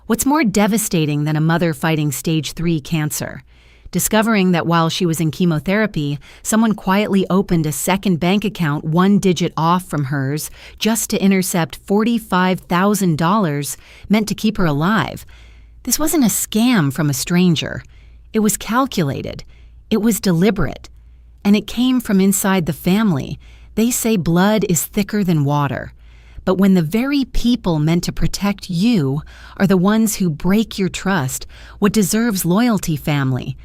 What's more devastating than a mother fighting stage 3 cancer? Discovering that while she was in chemotherapy, someone quietly opened a second bank account one digit off from hers just to intercept $45,000 meant to keep her alive. This wasn't a scam from a stranger. It was calculated. It was deliberate. And it came from inside the family. They say blood is thicker than water. But when the very people meant to protect you are the ones who break your trust, what deserves loyalty, family?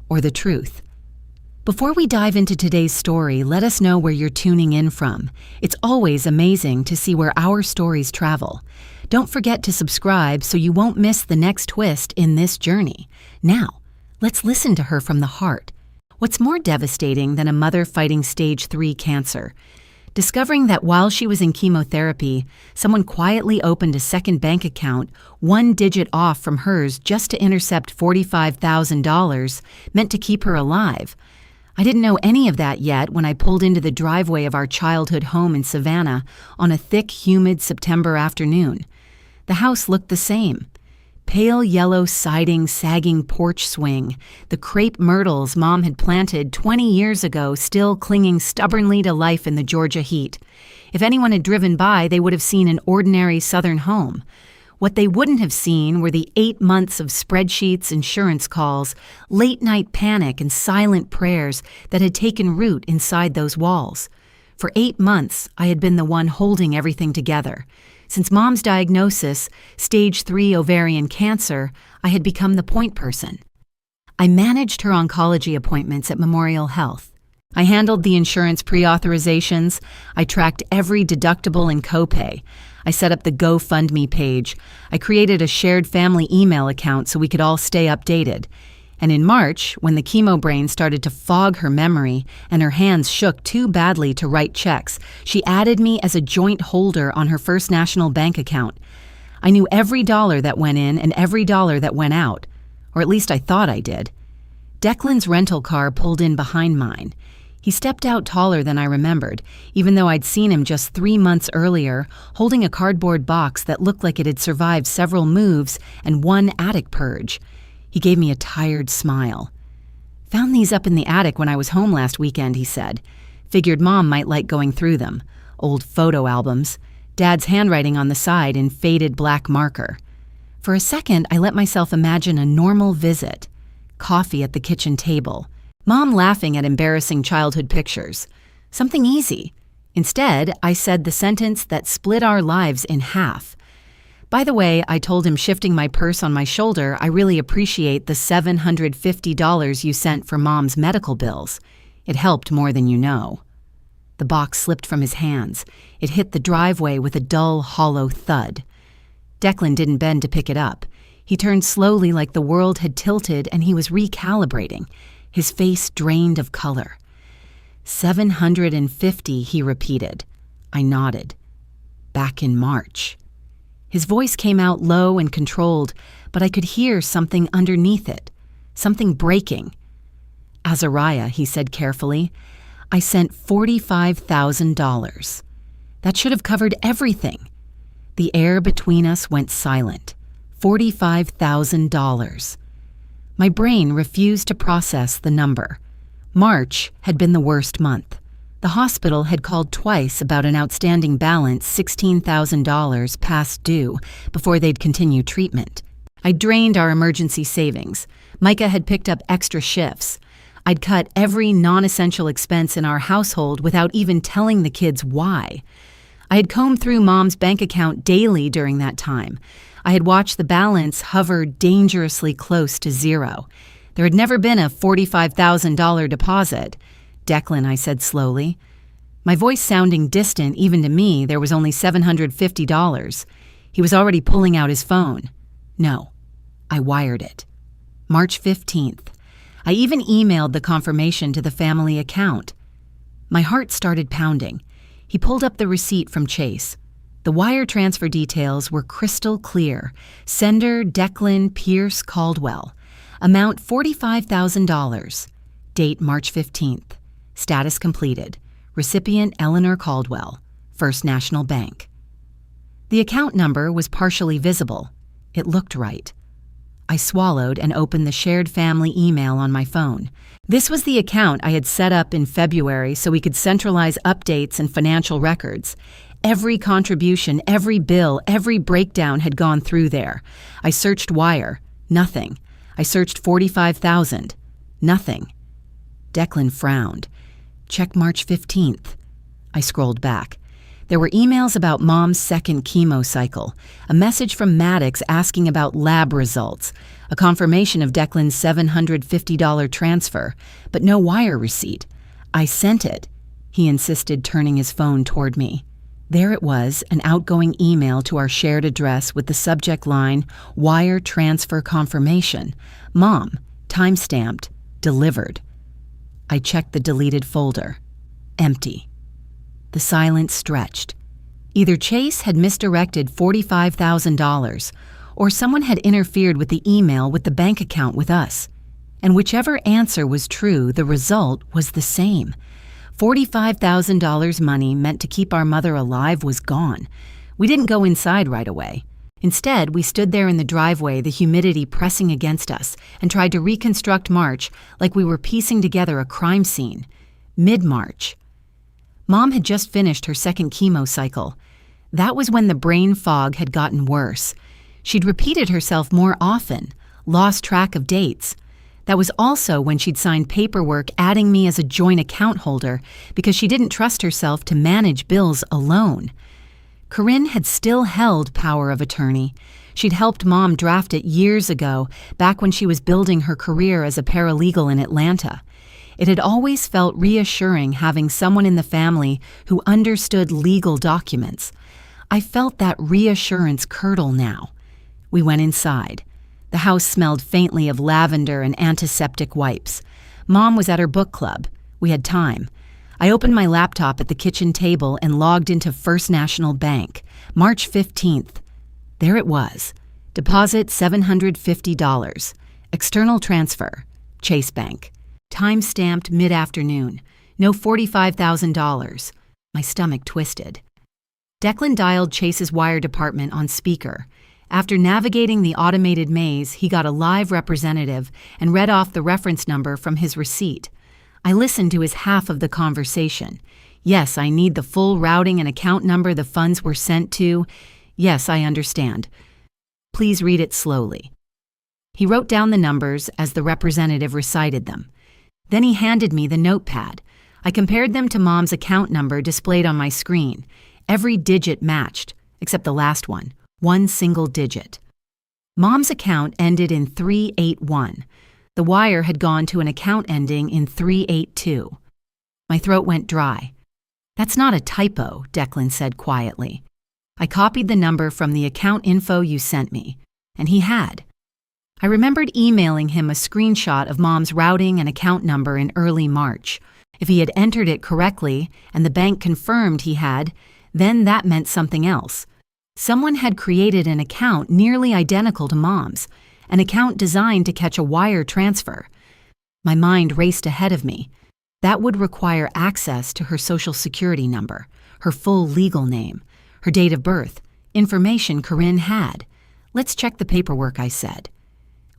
Or the truth? Before we dive into today's story, let us know where you're tuning in from. It's always amazing to see where our stories travel. Don't forget to subscribe so you won't miss the next twist in this journey. Now, let's listen to her from the heart. What's more devastating than a mother fighting stage 3 cancer? Discovering that while she was in chemotherapy, someone quietly opened a second bank account one digit off from hers just to intercept $45,000 meant to keep her alive. I didn't know any of that yet when I pulled into the driveway of our childhood home in Savannah on a thick, humid September afternoon. The house looked the same. Pale yellow siding, sagging porch swing, the crepe myrtles Mom had planted 20 years ago still clinging stubbornly to life in the Georgia heat. If anyone had driven by, they would have seen an ordinary southern home. What they wouldn't have seen were the 8 months of spreadsheets, insurance calls, late-night panic, and silent prayers that had taken root inside those walls. For 8 months, I had been the one holding everything together. Since Mom's diagnosis, stage 3 ovarian cancer, I had become the point person. I managed her oncology appointments at Memorial Health. I handled the insurance pre-authorizations. I tracked every deductible and copay. I set up the GoFundMe page. I created a shared family email account so we could all stay updated. And in March, when the chemo brain started to fog her memory and her hands shook too badly to write checks, she added me as a joint holder on her First National Bank account. I knew every dollar that went in and every dollar that went out, or at least I thought I did. Declan's rental car pulled in behind mine. He stepped out taller than I remembered, even though I'd seen him just 3 months earlier, holding a cardboard box that looked like it had survived several moves and one attic purge. He gave me a tired smile. "Found these up in the attic when I was home last weekend," he said. "Figured Mom might like going through them. Old photo albums. Dad's handwriting on the side in faded black marker." For a second, I let myself imagine a normal visit. Coffee at the kitchen table. Mom laughing at embarrassing childhood pictures. Something easy. Instead, I said the sentence that split our lives in half. "By the way," I told him, shifting my purse on my shoulder, "I really appreciate the $750 you sent for Mom's medical bills. It helped more than you know." The box slipped from his hands. It hit the driveway with a dull, hollow thud. Declan didn't bend to pick it up. He turned slowly like the world had tilted and he was recalibrating, his face drained of color. $750, he repeated. I nodded. Back in March. His voice came out low and controlled, but I could hear something underneath it, something breaking. "Azariah," he said carefully, "I sent $45,000. That should have covered everything." The air between us went silent. $45,000. My brain refused to process the number. March had been the worst month. The hospital had called twice about an outstanding balance, $16,000 past due, before they'd continue treatment. I drained our emergency savings. Micah had picked up extra shifts. I'd cut every non-essential expense in our household without even telling the kids why. I had combed through Mom's bank account daily during that time. I had watched the balance hover dangerously close to zero. There had never been a $45,000 deposit. "Declan," I said slowly. My voice sounding distant even to me, there was only $750. He was already pulling out his phone. No, I wired it. March 15th. I even emailed the confirmation to the family account. My heart started pounding. He pulled up the receipt from Chase. The wire transfer details were crystal clear. Sender Declan Pierce Caldwell. Amount $45,000. Date March 15th. Status completed. Recipient Eleanor Caldwell. First National Bank. The account number was partially visible. It looked right. I swallowed and opened the shared family email on my phone. This was the account I had set up in February so we could centralize updates and financial records. Every contribution, every bill, every breakdown had gone through there. I searched wire. Nothing. I searched 45,000. Nothing. Declan frowned. Check March 15th. I scrolled back. There were emails about Mom's second chemo cycle, a message from Maddox asking about lab results, a confirmation of Declan's $750 transfer, but no wire receipt. I sent it, he insisted, turning his phone toward me. There it was, an outgoing email to our shared address with the subject line, Wire Transfer Confirmation. Mom, time-stamped, delivered. I checked the deleted folder. Empty. The silence stretched. Either Chase had misdirected $45,000, or someone had interfered with the email with the bank account with us. And whichever answer was true, the result was the same. $45,000 money meant to keep our mother alive was gone. We didn't go inside right away. Instead, we stood there in the driveway, the humidity pressing against us, and tried to reconstruct March like we were piecing together a crime scene. Mid-March. Mom had just finished her second chemo cycle. That was when the brain fog had gotten worse. She'd repeated herself more often, lost track of dates. That was also when she'd signed paperwork adding me as a joint account holder because she didn't trust herself to manage bills alone. Corinne had still held power of attorney. She'd helped Mom draft it years ago, back when she was building her career as a paralegal in Atlanta. It had always felt reassuring having someone in the family who understood legal documents. I felt that reassurance curdle now. We went inside. The house smelled faintly of lavender and antiseptic wipes. Mom was at her book club. We had time. I opened my laptop at the kitchen table and logged into First National Bank. March 15th. There it was. Deposit $750. External transfer. Chase Bank. Time-stamped mid-afternoon. No $45,000. My stomach twisted. Declan dialed Chase's wire department on speaker. After navigating the automated maze, he got a live representative and read off the reference number from his receipt. I listened to his half of the conversation. Yes, I need the full routing and account number the funds were sent to. Yes, I understand. Please read it slowly. He wrote down the numbers as the representative recited them. Then he handed me the notepad. I compared them to Mom's account number displayed on my screen. Every digit matched, except the last one. One single digit. Mom's account ended in 381. The wire had gone to an account ending in 382. My throat went dry. That's not a typo, Declan said quietly. I copied the number from the account info you sent me, and he had. I remembered emailing him a screenshot of Mom's routing and account number in early March. If he had entered it correctly and the bank confirmed he had, then that meant something else. Someone had created an account nearly identical to Mom's, an account designed to catch a wire transfer. My mind raced ahead of me. That would require access to her social security number, her full legal name, her date of birth, information Corinne had. Let's check the paperwork, I said.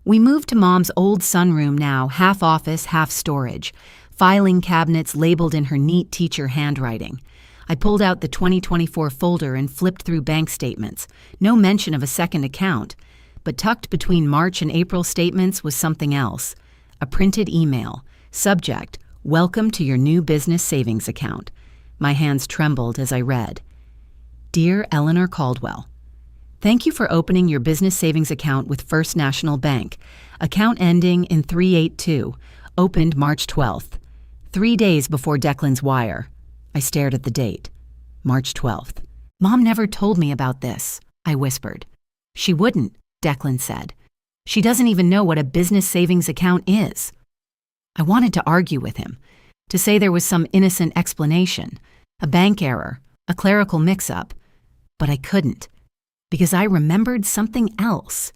We moved to Mom's old sunroom now, half office, half storage, filing cabinets labeled in her neat teacher handwriting. I pulled out the 2024 folder and flipped through bank statements. No mention of a second account. But tucked between March and April statements was something else. A printed email. Subject, Welcome to your new business savings account. My hands trembled as I read. Dear Eleanor Caldwell, thank you for opening your business savings account with First National Bank. Account ending in 382. Opened March 12th. 3 days before Declan's wire. I stared at the date. March 12th. Mom never told me about this, I whispered. She wouldn't, Declan said. She doesn't even know what a business savings account is. I wanted to argue with him, to say there was some innocent explanation, a bank error, a clerical mix-up, but I couldn't, because I remembered something else.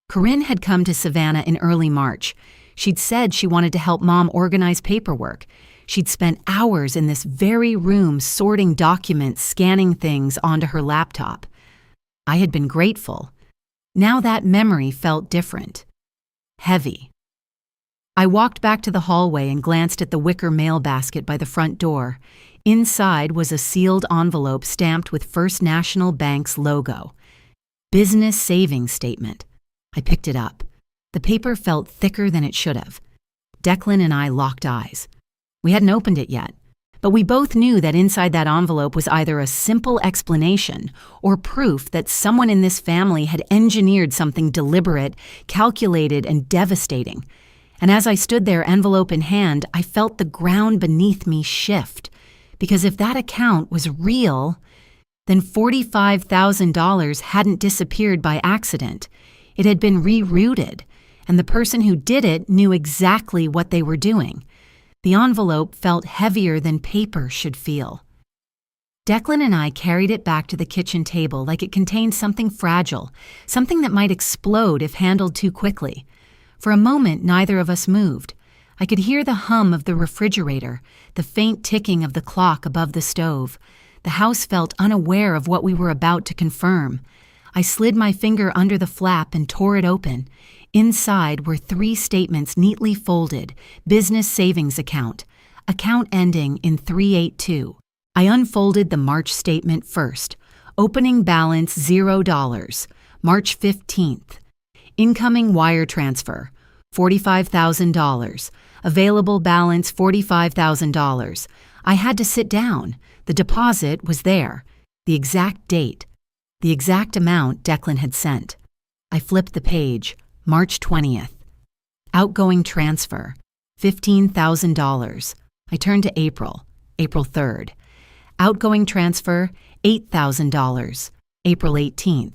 Corinne had come to Savannah in early March. She'd said she wanted to help Mom organize paperwork. She'd spent hours in this very room sorting documents, scanning things onto her laptop. I had been grateful, Now that memory felt different. Heavy. I walked back to the hallway and glanced at the wicker mail basket by the front door. Inside was a sealed envelope stamped with First National Bank's logo. Business savings statement. I picked it up. The paper felt thicker than it should have. Declan and I locked eyes. We hadn't opened it yet, but we both knew that inside that envelope was either a simple explanation or proof that someone in this family had engineered something deliberate, calculated, and devastating. And as I stood there, envelope in hand, I felt the ground beneath me shift. Because if that account was real, then $45,000 hadn't disappeared by accident. It had been rerouted, and the person who did it knew exactly what they were doing. The envelope felt heavier than paper should feel. Declan and I carried it back to the kitchen table like it contained something fragile, something that might explode if handled too quickly. For a moment, neither of us moved. I could hear the hum of the refrigerator, the faint ticking of the clock above the stove. The house felt unaware of what we were about to confirm. I slid my finger under the flap and tore it open. Inside were 3 statements neatly folded. Business savings account. Account ending in 382. I unfolded the March statement first. Opening balance $0. March 15th. Incoming wire transfer, $45,000. Available balance $45,000. I had to sit down. The deposit was there. The exact date. The exact amount Declan had sent. I flipped the page. March 20th. Outgoing transfer, $15,000. I turned to April 3rd. Outgoing transfer, $8,000. April 18th.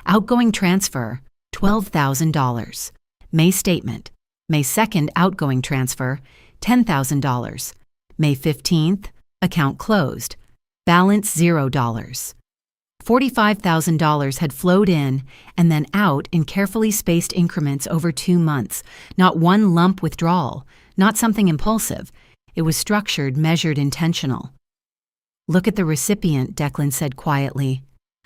Outgoing transfer, $12,000. May statement. May 2nd, outgoing transfer, $10,000. May 15th, account closed. Balance $0. $45,000 had flowed in and then out in carefully spaced increments over 2 months. Not one lump withdrawal, not something impulsive. It was structured, measured, intentional. Look at the recipient, Declan said quietly.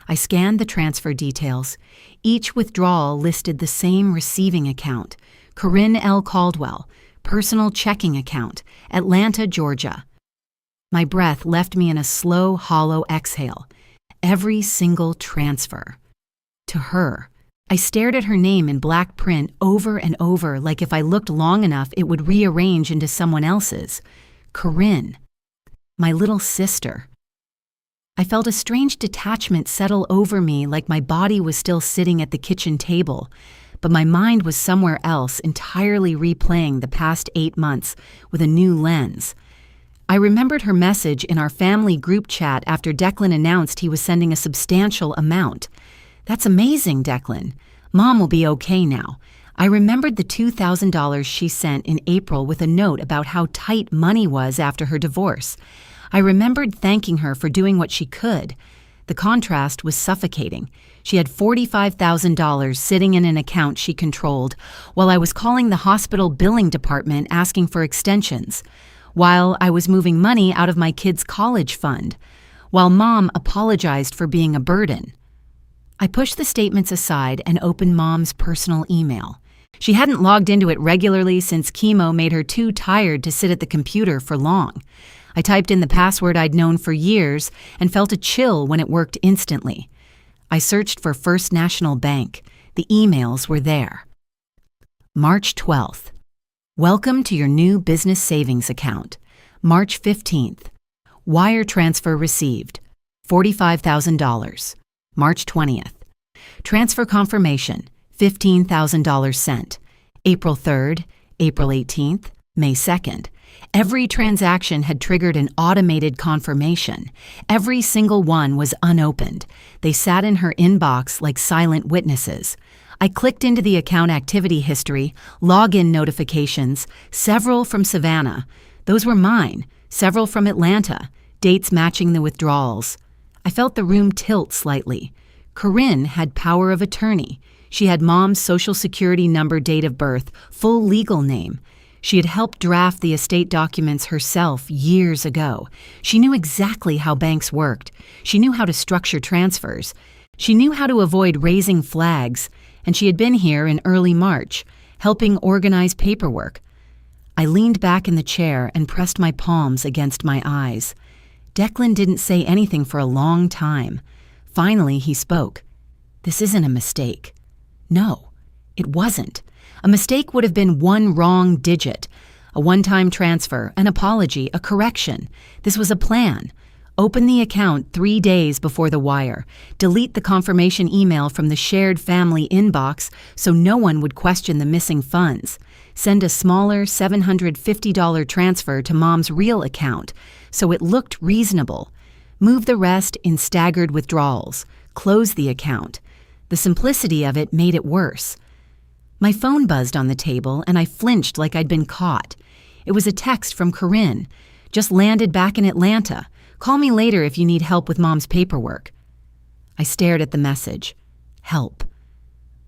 I scanned the transfer details. Each withdrawal listed the same receiving account, Corinne L. Caldwell, personal checking account, Atlanta, Georgia. My breath left me in a slow, hollow exhale. Every single transfer. To her. I stared at her name in black print over and over, like if I looked long enough it would rearrange into someone else's. Corinne. My little sister. I felt a strange detachment settle over me, like my body was still sitting at the kitchen table, but my mind was somewhere else, entirely replaying the past 8 months with a new lens. I remembered her message in our family group chat after Declan announced he was sending a substantial amount. That's amazing, Declan. Mom will be okay now. I remembered the $2,000 she sent in April with a note about how tight money was after her divorce. I remembered thanking her for doing what she could. The contrast was suffocating. She had $45,000 sitting in an account she controlled, while I was calling the hospital billing department asking for extensions, while I was moving money out of my kids' college fund, while Mom apologized for being a burden. I pushed the statements aside and opened Mom's personal email. She hadn't logged into it regularly since chemo made her too tired to sit at the computer for long. I typed in the password I'd known for years and felt a chill when it worked instantly. I searched for First National Bank. The emails were there. March 12th. Welcome to your new business savings account. March 15th. Wire transfer received. $45,000. March 20th. Transfer confirmation. $15,000 sent. April 3rd, April 18th, May 2nd. Every transaction had triggered an automated confirmation. Every single one was unopened. They sat in her inbox like silent witnesses. I clicked into the account activity history, login notifications, several from Savannah. Those were mine, several from Atlanta, dates matching the withdrawals. I felt the room tilt slightly. Corinne had power of attorney. She had Mom's social security number, date of birth, full legal name. She had helped draft the estate documents herself years ago. She knew exactly how banks worked. She knew how to structure transfers. She knew how to avoid raising flags, and she had been here in early March, helping organize paperwork. I leaned back in the chair and pressed my palms against my eyes. Declan didn't say anything for a long time. Finally, he spoke. "This isn't a mistake." No, it wasn't. A mistake would have been one wrong digit. A one-time transfer, an apology, a correction. This was a plan. Open the account 3 days before the wire. Delete the confirmation email from the shared family inbox so no one would question the missing funds. Send a smaller $750 transfer to Mom's real account so it looked reasonable. Move the rest in staggered withdrawals. Close the account. The simplicity of it made it worse. My phone buzzed on the table and I flinched like I'd been caught. It was a text from Corinne. "Just landed back in Atlanta. Call me later if you need help with Mom's paperwork." I stared at the message. Help.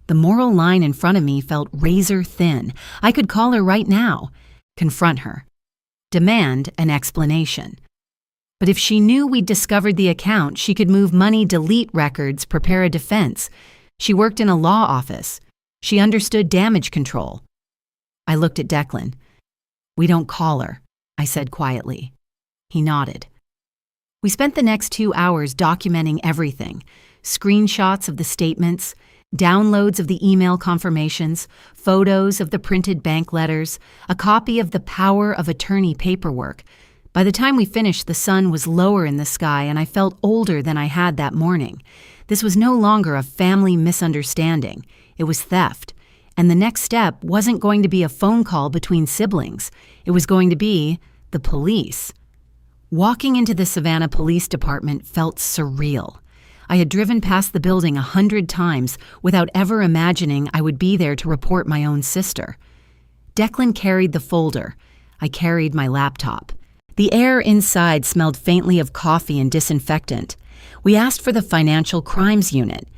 The moral line in front of me felt razor thin. I could call her right now. Confront her. Demand an explanation. But if she knew we'd discovered the account, she could move money, delete records, prepare a defense. She worked in a law office. She understood damage control. I looked at Declan. "We don't call her," I said quietly. He nodded. We spent the next 2 hours documenting everything. Screenshots of the statements, downloads of the email confirmations, photos of the printed bank letters, a copy of the power of attorney paperwork. By the time we finished, the sun was lower in the sky and I felt older than I had that morning. This was no longer a family misunderstanding. It was theft. And the next step wasn't going to be a phone call between siblings. It was going to be the police. Walking into the Savannah Police Department felt surreal. I had driven past the building 100 times without ever imagining I would be there to report my own sister. Declan carried the folder. I carried my laptop. The air inside smelled faintly of coffee and disinfectant. We asked for the Financial Crimes Unit.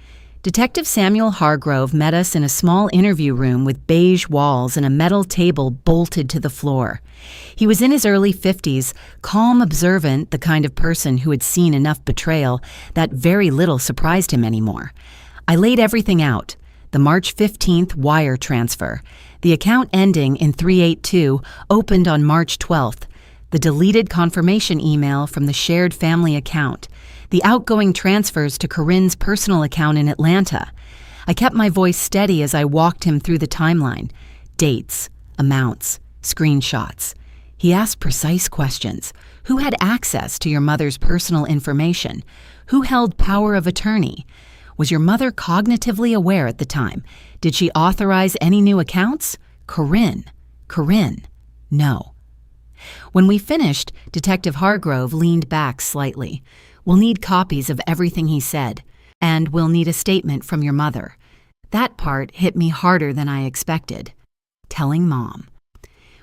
Detective Samuel Hargrove met us in a small interview room with beige walls and a metal table bolted to the floor. He was in his early 50s, calm, observant, the kind of person who had seen enough betrayal that very little surprised him anymore. I laid everything out. The March 15th wire transfer. The account ending in 382 opened on March 12th. The deleted confirmation email from the shared family account. The outgoing transfers to Corinne's personal account in Atlanta. I kept my voice steady as I walked him through the timeline. Dates, amounts, screenshots. He asked precise questions. Who had access to your mother's personal information? Who held power of attorney? Was your mother cognitively aware at the time? Did she authorize any new accounts? Corinne. No. When we finished, Detective Hargrove leaned back slightly. "We'll need copies of everything he said, and we'll need a statement from your mother." That part hit me harder than I expected. Telling Mom.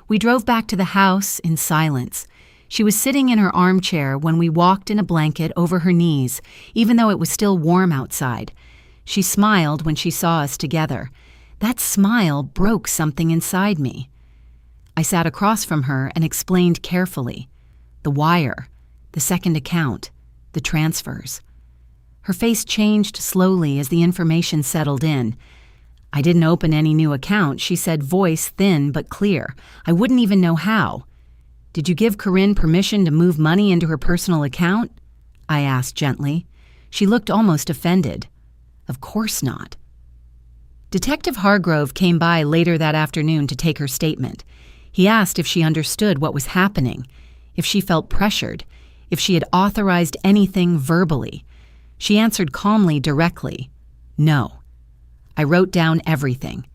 We drove back to the house in silence. She was sitting in her armchair when we walked in a blanket over her knees, even though it was still warm outside. She smiled when she saw us together. That smile broke something inside me. I sat across from her and explained carefully. The wire, the second account, the transfers. Her face changed slowly as the information settled in. "I didn't open any new account," she said, voice thin but clear. "I wouldn't even know how." "Did you give Corinne permission to move money into her personal account?" I asked gently. She looked almost offended. "Of course not." Detective Hargrove came by later that afternoon to take her statement. He asked if she understood what was happening, if she felt pressured, if she had authorized anything verbally. She answered calmly, directly, "No." I wrote down everything.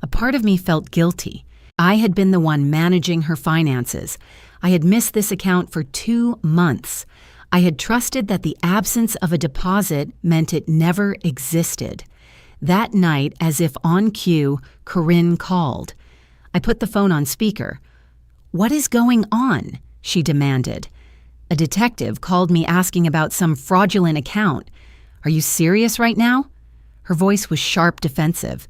A part of me felt guilty. I had been the one managing her finances. I had missed this account for 2 months. I had trusted that the absence of a deposit meant it never existed. That night, as if on cue, Corinne called. I put the phone on speaker. "What is going on?" she demanded. "A detective called me asking about some fraudulent account. Are you serious right now?" Her voice was sharp, defensive.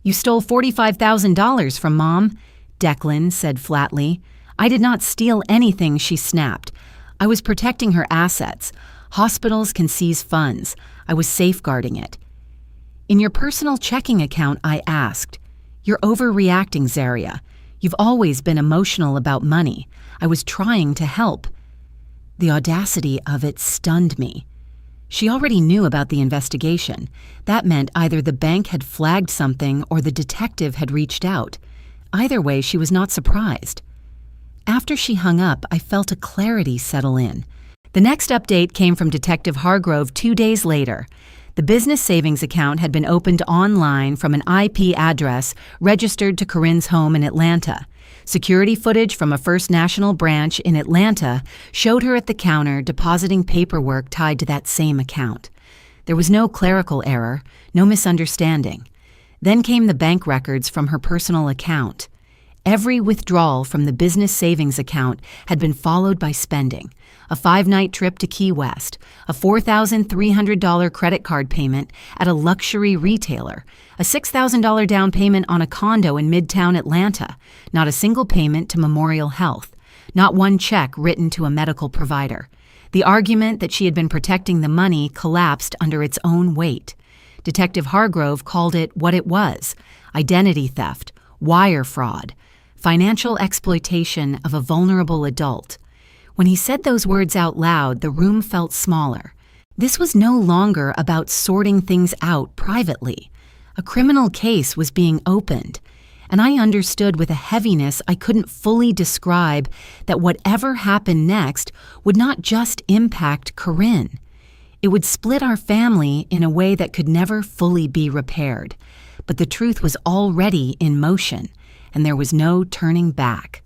"You stole $45,000 from Mom," Declan said flatly. "I did not steal anything," she snapped. "I was protecting her assets. Hospitals can seize funds. I was safeguarding it. In your personal checking account, I asked. You're overreacting, Zaria. You've always been emotional about money. I was trying to help. The audacity of it stunned me. She already knew about the investigation. That meant either the bank had flagged something or the detective had reached out. Either way, she was not surprised. After she hung up, I felt a clarity settle in. The next update came from Detective Hargrove 2 days later. The business savings account had been opened online from an IP address registered to Corinne's home in Atlanta. Security footage from a First National branch in Atlanta showed her at the counter depositing paperwork tied to that same account. There was no clerical error, no misunderstanding. Then came the bank records from her personal account. Every withdrawal from the business savings account had been followed by spending. A 5-night trip to Key West, a $4,300 credit card payment at a luxury retailer, a $6,000 down payment on a condo in Midtown Atlanta, not a single payment to Memorial Health, not one check written to a medical provider. The argument that she had been protecting the money collapsed under its own weight. Detective Hargrove called it what it was: identity theft, wire fraud, financial exploitation of a vulnerable adult. When he said those words out loud, the room felt smaller. This was no longer about sorting things out privately. A criminal case was being opened, and I understood with a heaviness I couldn't fully describe that whatever happened next would not just impact Corinne. It would split our family in a way that could never fully be repaired. But the truth was already in motion, and there was no turning back.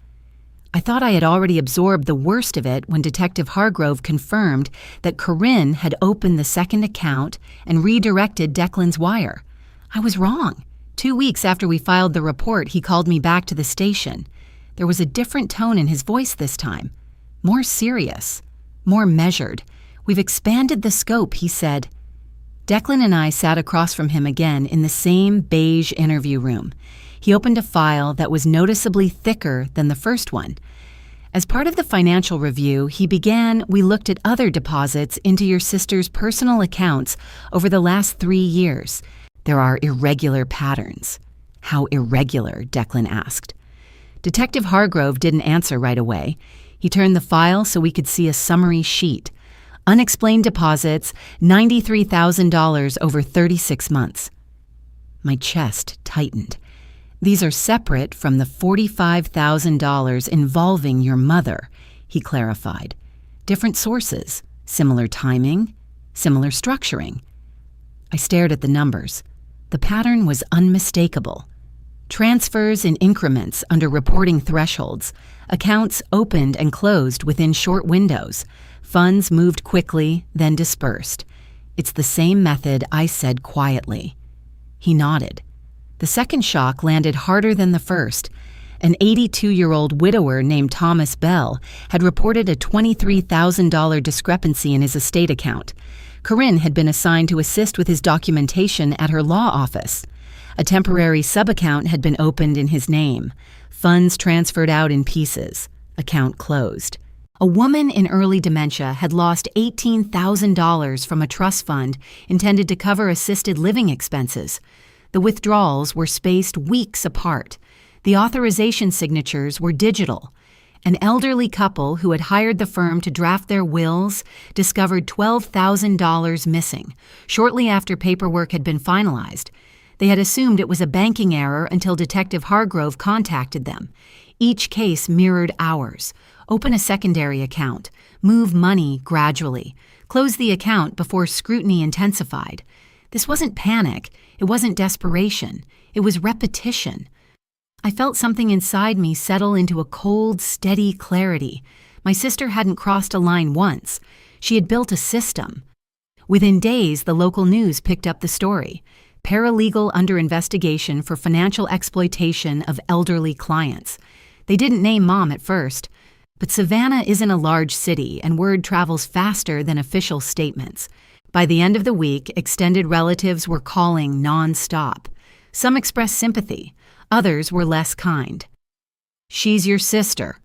I thought I had already absorbed the worst of it when Detective Hargrove confirmed that Corinne had opened the second account and redirected Declan's wire. I was wrong. 2 weeks after we filed the report, he called me back to the station. There was a different tone in his voice this time. More serious, more measured. We've expanded the scope, he said. Declan and I sat across from him again in the same beige interview room. He opened a file that was noticeably thicker than the first one. As part of the financial review, he began, we looked at other deposits into your sister's personal accounts over the last 3 years. There are irregular patterns. How irregular? Declan asked. Detective Hargrove didn't answer right away. He turned the file so we could see a summary sheet. Unexplained deposits, $93,000 over 36 months. My chest tightened. These are separate from the $45,000 involving your mother, he clarified. Different sources, similar timing, similar structuring. I stared at the numbers. The pattern was unmistakable. Transfers in increments under reporting thresholds, accounts opened and closed within short windows, funds moved quickly, then dispersed. It's the same method, I said quietly. He nodded. The second shock landed harder than the first. An 82-year-old widower named Thomas Bell had reported a $23,000 discrepancy in his estate account. Corinne had been assigned to assist with his documentation at her law office. A temporary subaccount had been opened in his name. Funds transferred out in pieces. Account closed. A woman in early dementia had lost $18,000 from a trust fund intended to cover assisted living expenses. The withdrawals were spaced weeks apart. The authorization signatures were digital. An elderly couple who had hired the firm to draft their wills discovered $12,000 missing shortly after paperwork had been finalized. They had assumed it was a banking error until Detective Hargrove contacted them. Each case mirrored ours. Open a secondary account. Move money gradually. Close the account before scrutiny intensified. This wasn't panic. It wasn't desperation. It was repetition. I felt something inside me settle into a cold, steady clarity. My sister hadn't crossed a line once. She had built a system. Within days, the local news picked up the story. Paralegal under investigation for financial exploitation of elderly clients. They didn't name Mom at first. But Savannah isn't a large city, and word travels faster than official statements. By the end of the week, extended relatives were calling non-stop. Some expressed sympathy. Others were less kind. "She's your sister,"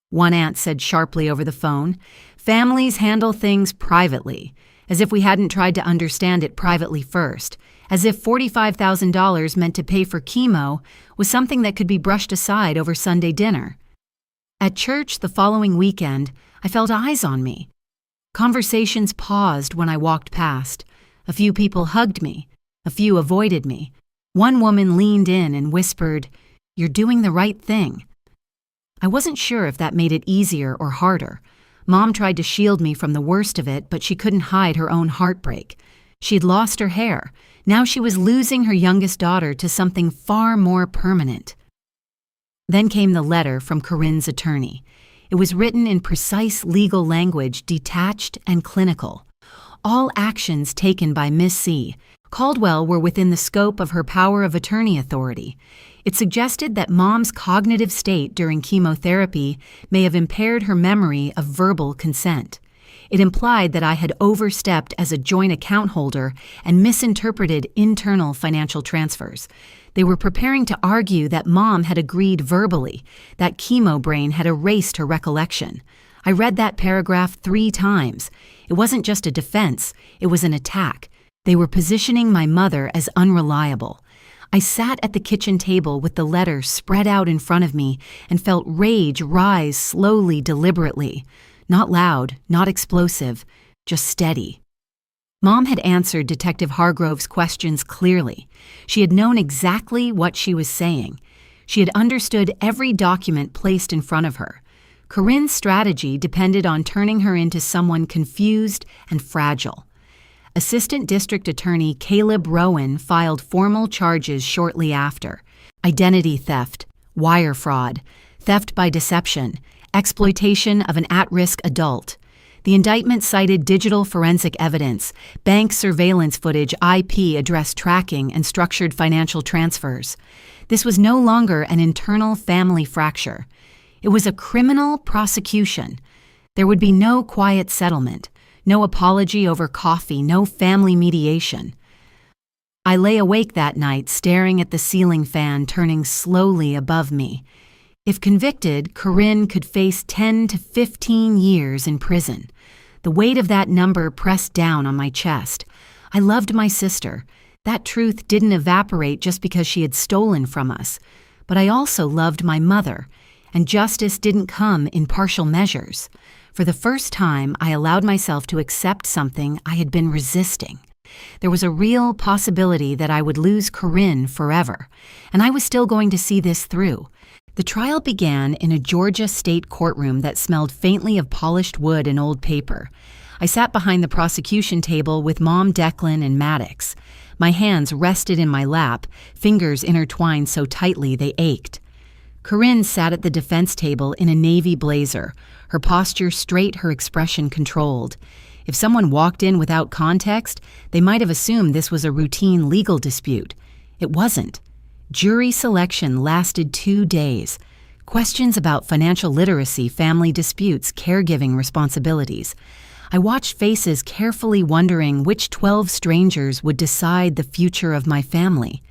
one aunt said sharply over the phone. "Families handle things privately. as if we hadn't tried to understand it privately first, as if $45,000 meant to pay for chemo was something that could be brushed aside over Sunday dinner. At church the following weekend, I felt eyes on me. Conversations paused when I walked past. A few people hugged me. A few avoided me. One woman leaned in and whispered, "You're doing the right thing." I wasn't sure if that made it easier or harder. Mom tried to shield me from the worst of it, but she couldn't hide her own heartbreak. She had lost her hair. Now she was losing her youngest daughter to something far more permanent. Then came the letter from Corinne's attorney. It was written in precise legal language, detached and clinical. All actions taken by Miss C. Caldwell were within the scope of her power of attorney authority. It suggested that Mom's cognitive state during chemotherapy may have impaired her memory of verbal consent. It implied that I had overstepped as a joint account holder and misinterpreted internal financial transfers. They were preparing to argue that Mom had agreed verbally, that chemo brain had erased her recollection. I read that paragraph 3 times. It wasn't just a defense, it was an attack. They were positioning my mother as unreliable. I sat at the kitchen table with the letter spread out in front of me and felt rage rise slowly, deliberately. Not loud, not explosive, just steady. Mom had answered Detective Hargrove's questions clearly. She had known exactly what she was saying. She had understood every document placed in front of her. Corinne's strategy depended on turning her into someone confused and fragile. Assistant District Attorney Caleb Rowan filed formal charges shortly after: identity theft, wire fraud, theft by deception, exploitation of an at-risk adult. The indictment cited digital forensic evidence, bank surveillance footage, IP address tracking, and structured financial transfers. This was no longer an internal family fracture. It was a criminal prosecution. There would be no quiet settlement, no apology over coffee, no family mediation. I lay awake that night staring at the ceiling fan turning slowly above me. If convicted, Corinne could face 10 to 15 years in prison. The weight of that number pressed down on my chest. I loved my sister. That truth didn't evaporate just because she had stolen from us. But I also loved my mother, and justice didn't come in partial measures. For the first time, I allowed myself to accept something I had been resisting. There was a real possibility that I would lose Corinne forever, and I was still going to see this through. The trial began in a Georgia state courtroom that smelled faintly of polished wood and old paper. I sat behind the prosecution table with Mom, Declan, and Maddox. My hands rested in my lap, fingers intertwined so tightly they ached. Corinne sat at the defense table in a navy blazer, her posture straight, her expression controlled. If someone walked in without context, they might have assumed this was a routine legal dispute. It wasn't. Jury selection lasted 2 days. Questions about financial literacy, family disputes, caregiving responsibilities. I watched faces carefully wondering which 12 strangers would decide the future of my family.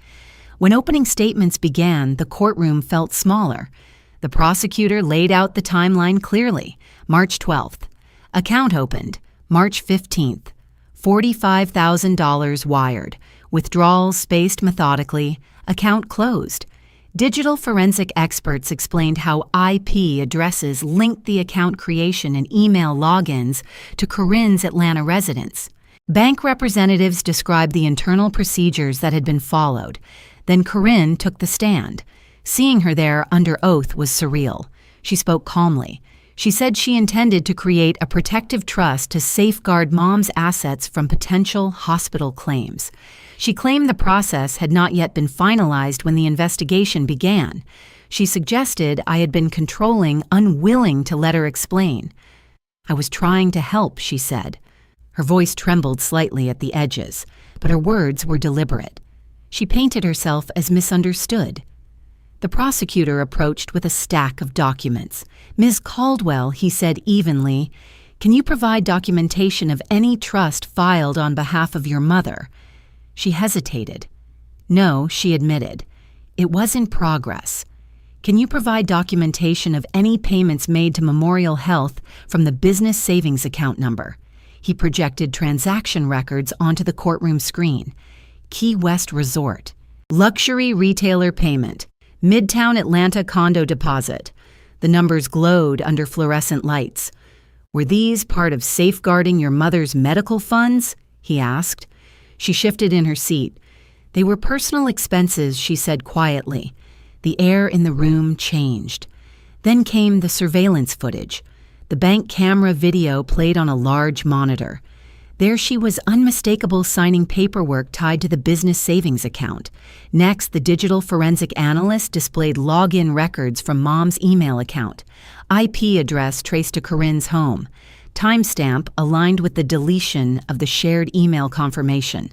When opening statements began, the courtroom felt smaller. The prosecutor laid out the timeline clearly. March 12th. Account opened. March 15th. $45,000 wired. Withdrawals spaced methodically. Account closed. Digital forensic experts explained how IP addresses linked the account creation and email logins to Corinne's Atlanta residence. Bank representatives described the internal procedures that had been followed. Then Corinne took the stand. Seeing her there under oath was surreal. She spoke calmly. She said she intended to create a protective trust to safeguard Mom's assets from potential hospital claims. She claimed the process had not yet been finalized when the investigation began. She suggested I had been controlling, unwilling to let her explain. I was trying to help, she said. Her voice trembled slightly at the edges, but her words were deliberate. She painted herself as misunderstood. The prosecutor approached with a stack of documents. "Ms. Caldwell," he said evenly, "can you provide documentation of any trust filed on behalf of your mother?" She hesitated. "No," she admitted. "It was in progress. Can you provide documentation of any payments made to Memorial Health from the business savings account number?" He projected transaction records onto the courtroom screen. Key West Resort. Luxury retailer payment. Midtown Atlanta condo deposit. The numbers glowed under fluorescent lights. Were these part of safeguarding your mother's medical funds? He asked. She shifted in her seat. They were personal expenses, she said quietly. The air in the room changed. Then came the surveillance footage. The bank camera video played on a large monitor. There she was, unmistakable, signing paperwork tied to the business savings account. Next, the digital forensic analyst displayed login records from Mom's email account. IP address traced to Corinne's home. Timestamp aligned with the deletion of the shared email confirmation.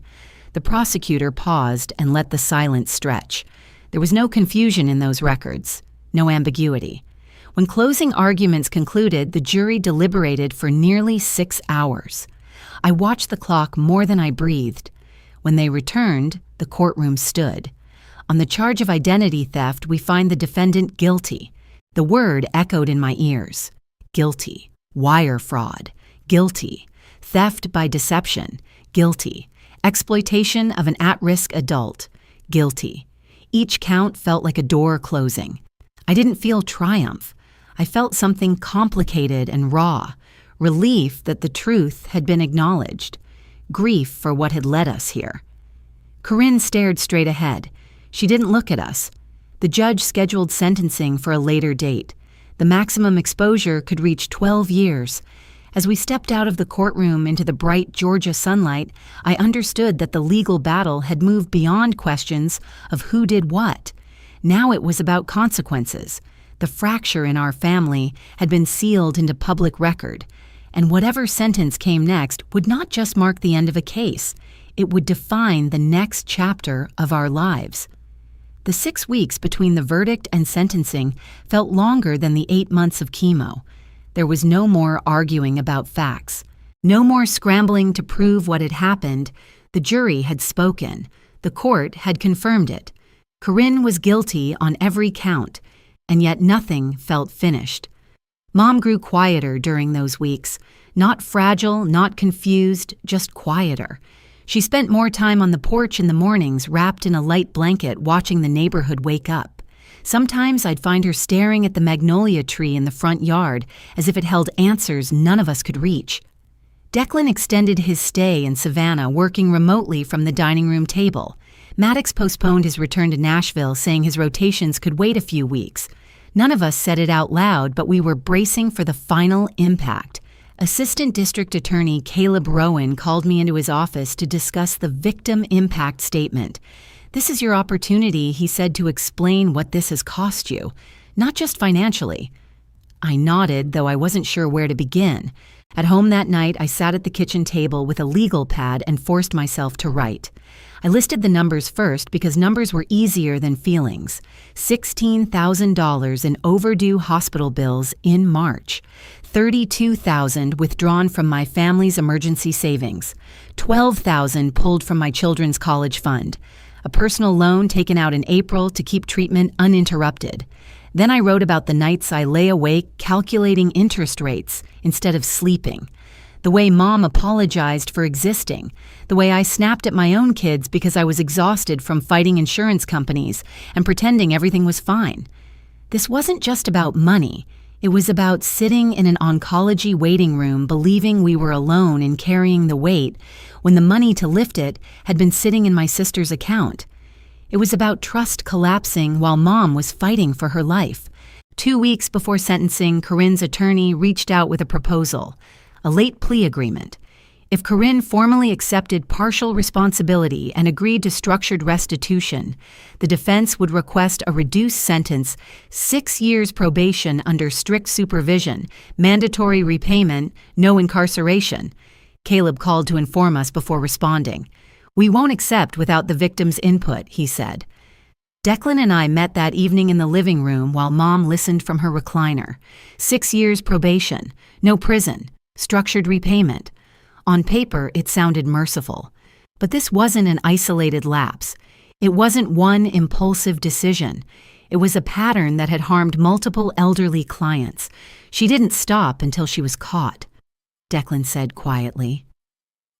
The prosecutor paused and let the silence stretch. There was no confusion in those records, no ambiguity. When closing arguments concluded, the jury deliberated for nearly 6 hours. I watched the clock more than I breathed. When they returned, the courtroom stood. On the charge of identity theft, we find the defendant guilty. The word echoed in my ears. Guilty. Wire fraud. Guilty. Theft by deception. Guilty. Exploitation of an at-risk adult. Guilty. Each count felt like a door closing. I didn't feel triumph. I felt something complicated and raw. Relief that the truth had been acknowledged. Grief for what had led us here. Corinne stared straight ahead. She didn't look at us. The judge scheduled sentencing for a later date. The maximum exposure could reach 12 years. As we stepped out of the courtroom into the bright Georgia sunlight, I understood that the legal battle had moved beyond questions of who did what. Now it was about consequences. The fracture in our family had been sealed into public record, and whatever sentence came next would not just mark the end of a case, it would define the next chapter of our lives. The 6 weeks between the verdict and sentencing felt longer than the 8 months of chemo. There was no more arguing about facts, no more scrambling to prove what had happened. The jury had spoken. The court had confirmed it. Corinne was guilty on every count, and yet nothing felt finished. Mom grew quieter during those weeks, not fragile, not confused, just quieter. She spent more time on the porch in the mornings, wrapped in a light blanket, watching the neighborhood wake up. Sometimes I'd find her staring at the magnolia tree in the front yard, as if it held answers none of us could reach. Declan extended his stay in Savannah, working remotely from the dining room table. Maddox postponed his return to Nashville, saying his rotations could wait a few weeks. None of us said it out loud, but we were bracing for the final impact. Assistant District Attorney Caleb Rowan called me into his office to discuss the victim impact statement. "This is your opportunity," he said, "to explain what this has cost you, not just financially." I nodded, though I wasn't sure where to begin. At home that night, I sat at the kitchen table with a legal pad and forced myself to write. I listed the numbers first because numbers were easier than feelings. $16,000 in overdue hospital bills in March. $32,000 withdrawn from my family's emergency savings. $12,000 pulled from my children's college fund. A personal loan taken out in April to keep treatment uninterrupted. Then I wrote about the nights I lay awake calculating interest rates instead of sleeping. The way Mom apologized for existing. The way I snapped at my own kids because I was exhausted from fighting insurance companies and pretending everything was fine. This wasn't just about money. It was about sitting in an oncology waiting room believing we were alone in carrying the weight when the money to lift it had been sitting in my sister's account. It was about trust collapsing while Mom was fighting for her life. 2 weeks before sentencing, Corinne's attorney reached out with a proposal, a late plea agreement. If Corinne formally accepted partial responsibility and agreed to structured restitution, the defense would request a reduced sentence, 6 years probation under strict supervision, mandatory repayment, no incarceration. Caleb called to inform us before responding. "We won't accept without the victim's input," he said. Declan and I met that evening in the living room while Mom listened from her recliner. 6 years probation, no prison, structured repayment. On paper, it sounded merciful. But this wasn't an isolated lapse. It wasn't one impulsive decision. It was a pattern that had harmed multiple elderly clients. She didn't stop until she was caught. Declan said quietly.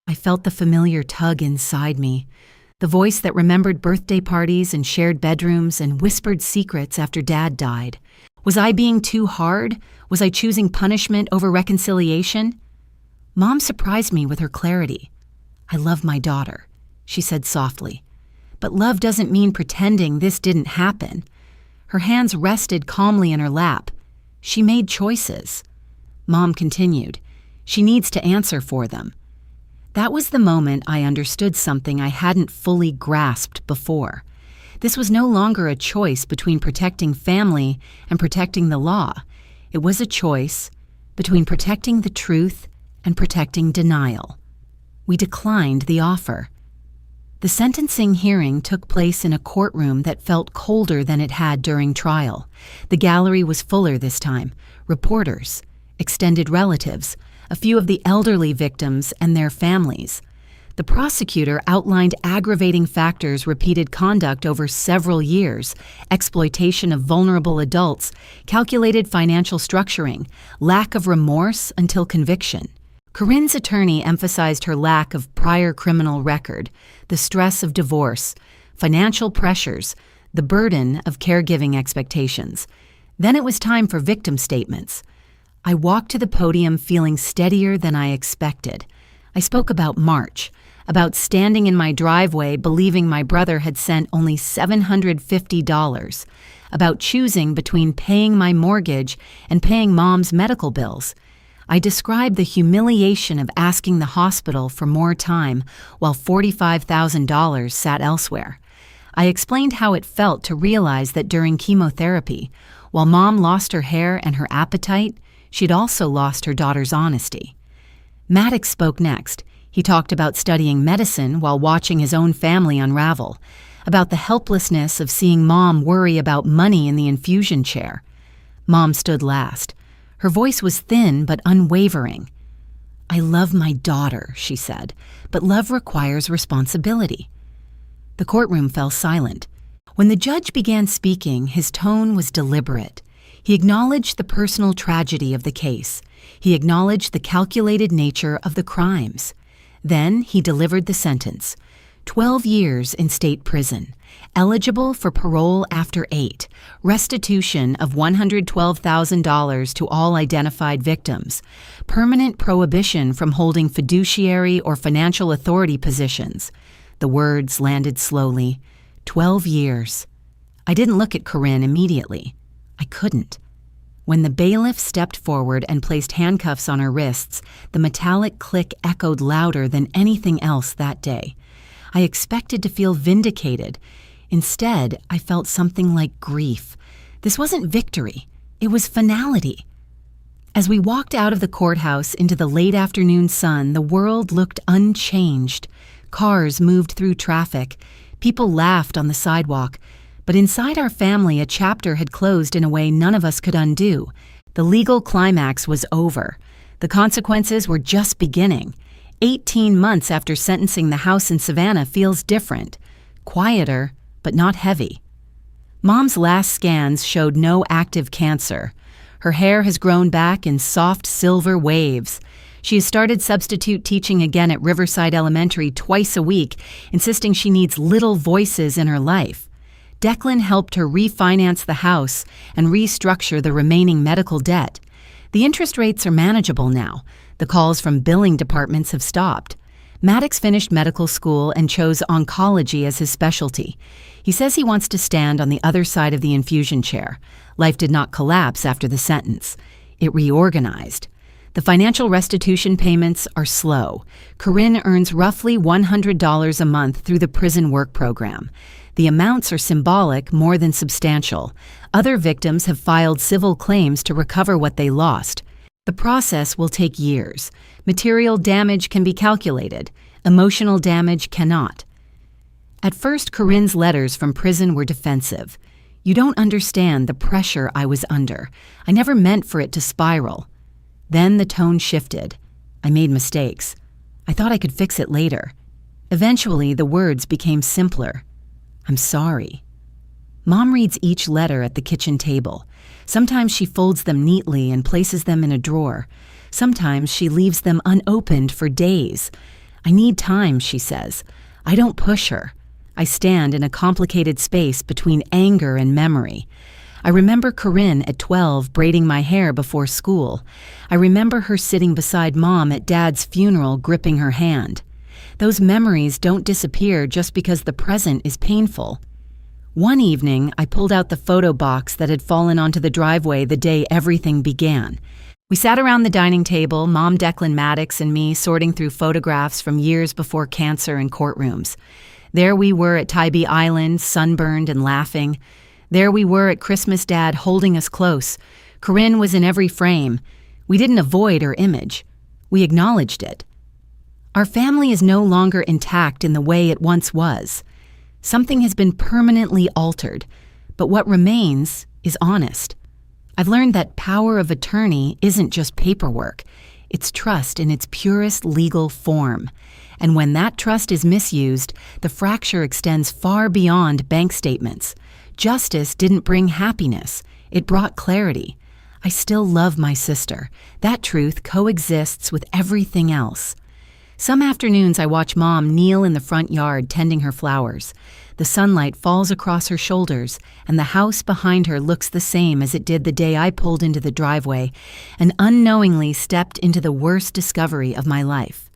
I felt the familiar tug inside me, the voice that remembered birthday parties and shared bedrooms and whispered secrets after Dad died. Was I being too hard? Was I choosing punishment over reconciliation? Mom surprised me with her clarity. I love my daughter, she said softly. But love doesn't mean pretending this didn't happen. Her hands rested calmly in her lap. She made choices. Mom continued. She needs to answer for them. That was the moment I understood something I hadn't fully grasped before. This was no longer a choice between protecting family and protecting the law. It was a choice between protecting the truth and protecting denial. We declined the offer. The sentencing hearing took place in a courtroom that felt colder than it had during trial. The gallery was fuller this time. Reporters, extended relatives, a few of the elderly victims and their families. The prosecutor outlined aggravating factors: repeated conduct over several years, exploitation of vulnerable adults, calculated financial structuring, lack of remorse until conviction. Corinne's attorney emphasized her lack of prior criminal record, the stress of divorce, financial pressures, the burden of caregiving expectations. Then it was time for victim statements. I walked to the podium feeling steadier than I expected. I spoke about March, about standing in my driveway believing my brother had sent only $750, about choosing between paying my mortgage and paying Mom's medical bills. I described the humiliation of asking the hospital for more time while $45,000 sat elsewhere. I explained how it felt to realize that during chemotherapy, while Mom lost her hair and her appetite, she'd also lost her daughter's honesty. Maddox spoke next. He talked about studying medicine while watching his own family unravel, about the helplessness of seeing Mom worry about money in the infusion chair. Mom stood last. Her voice was thin but unwavering. I love my daughter, she said, but love requires responsibility. The courtroom fell silent. When the judge began speaking, his tone was deliberate. He acknowledged the personal tragedy of the case. He acknowledged the calculated nature of the crimes. Then he delivered the sentence. 12 years in state prison, eligible for parole after 8, restitution of $112,000 to all identified victims, permanent prohibition from holding fiduciary or financial authority positions. The words landed slowly. 12 years. I didn't look at Corinne immediately. I couldn't. When the bailiff stepped forward and placed handcuffs on her wrists, the metallic click echoed louder than anything else that day. I expected to feel vindicated. Instead, I felt something like grief. This wasn't victory. It was finality. As we walked out of the courthouse into the late afternoon sun, the world looked unchanged. Cars moved through traffic. People laughed on the sidewalk. But inside our family, a chapter had closed in a way none of us could undo. The legal climax was over. The consequences were just beginning. 18 months after sentencing, the house in Savannah feels different. Quieter, but not heavy. Mom's last scans showed no active cancer. Her hair has grown back in soft silver waves. She has started substitute teaching again at Riverside Elementary twice a week, insisting she needs little voices in her life. Declan helped her refinance the house and restructure the remaining medical debt. The interest rates are manageable now. The calls from billing departments have stopped. Maddox finished medical school and chose oncology as his specialty. He says he wants to stand on the other side of the infusion chair. Life did not collapse after the sentence. It reorganized. The financial restitution payments are slow. Corinne earns roughly $100 a month through the prison work program. The amounts are symbolic more than substantial. Other victims have filed civil claims to recover what they lost. The process will take years. Material damage can be calculated. Emotional damage cannot. At first, Corinne's letters from prison were defensive. You don't understand the pressure I was under. I never meant for it to spiral. Then the tone shifted. I made mistakes. I thought I could fix it later. Eventually, the words became simpler. I'm sorry. Mom reads each letter at the kitchen table. Sometimes she folds them neatly and places them in a drawer. Sometimes she leaves them unopened for days. I need time, she says. I don't push her. I stand in a complicated space between anger and memory. I remember Corinne at 12 braiding my hair before school. I remember her sitting beside Mom at Dad's funeral gripping her hand. Those memories don't disappear just because the present is painful. One evening, I pulled out the photo box that had fallen onto the driveway the day everything began. We sat around the dining table, Mom Declan Maddox and me sorting through photographs from years before cancer and courtrooms. There we were at Tybee Island, sunburned and laughing. There we were at Christmas, Dad holding us close. Corinne was in every frame. We didn't avoid her image. We acknowledged it. Our family is no longer intact in the way it once was. Something has been permanently altered, but what remains is honest. I've learned that power of attorney isn't just paperwork. It's trust in its purest legal form. And when that trust is misused, the fracture extends far beyond bank statements. Justice didn't bring happiness. It brought clarity. I still love my sister. That truth coexists with everything else. Some afternoons I watch Mom kneel in the front yard tending her flowers. The sunlight falls across her shoulders, and the house behind her looks the same as it did the day I pulled into the driveway and unknowingly stepped into the worst discovery of my life.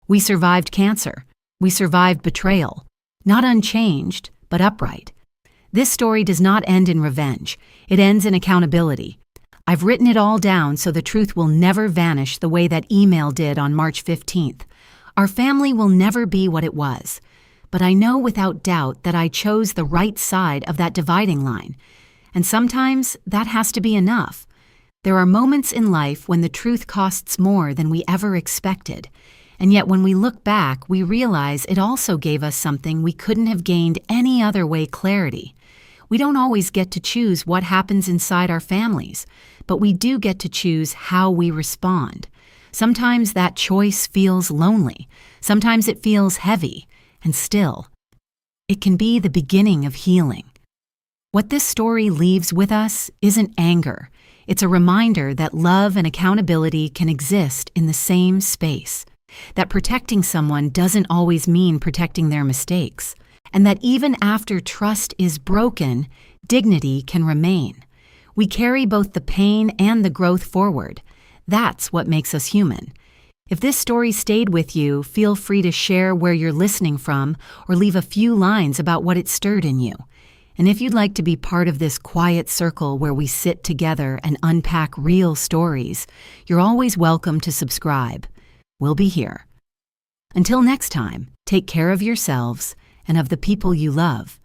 We survived cancer. We survived betrayal. Not unchanged, but upright. This story does not end in revenge. It ends in accountability. I've written it all down so the truth will never vanish the way that email did on March 15th. Our family will never be what it was. But I know without doubt that I chose the right side of that dividing line. And sometimes that has to be enough. There are moments in life when the truth costs more than we ever expected. And yet when we look back, we realize it also gave us something we couldn't have gained any other way: clarity. We don't always get to choose what happens inside our families, but we do get to choose how we respond. Sometimes that choice feels lonely. Sometimes it feels heavy. And still, it can be the beginning of healing. What this story leaves with us isn't anger. It's a reminder that love and accountability can exist in the same space, that protecting someone doesn't always mean protecting their mistakes, and that even after trust is broken, dignity can remain. We carry both the pain and the growth forward. That's what makes us human. If this story stayed with you, feel free to share where you're listening from or leave a few lines about what it stirred in you. And if you'd like to be part of this quiet circle where we sit together and unpack real stories, you're always welcome to subscribe. We'll be here. Until next time, take care of yourselves and of the people you love.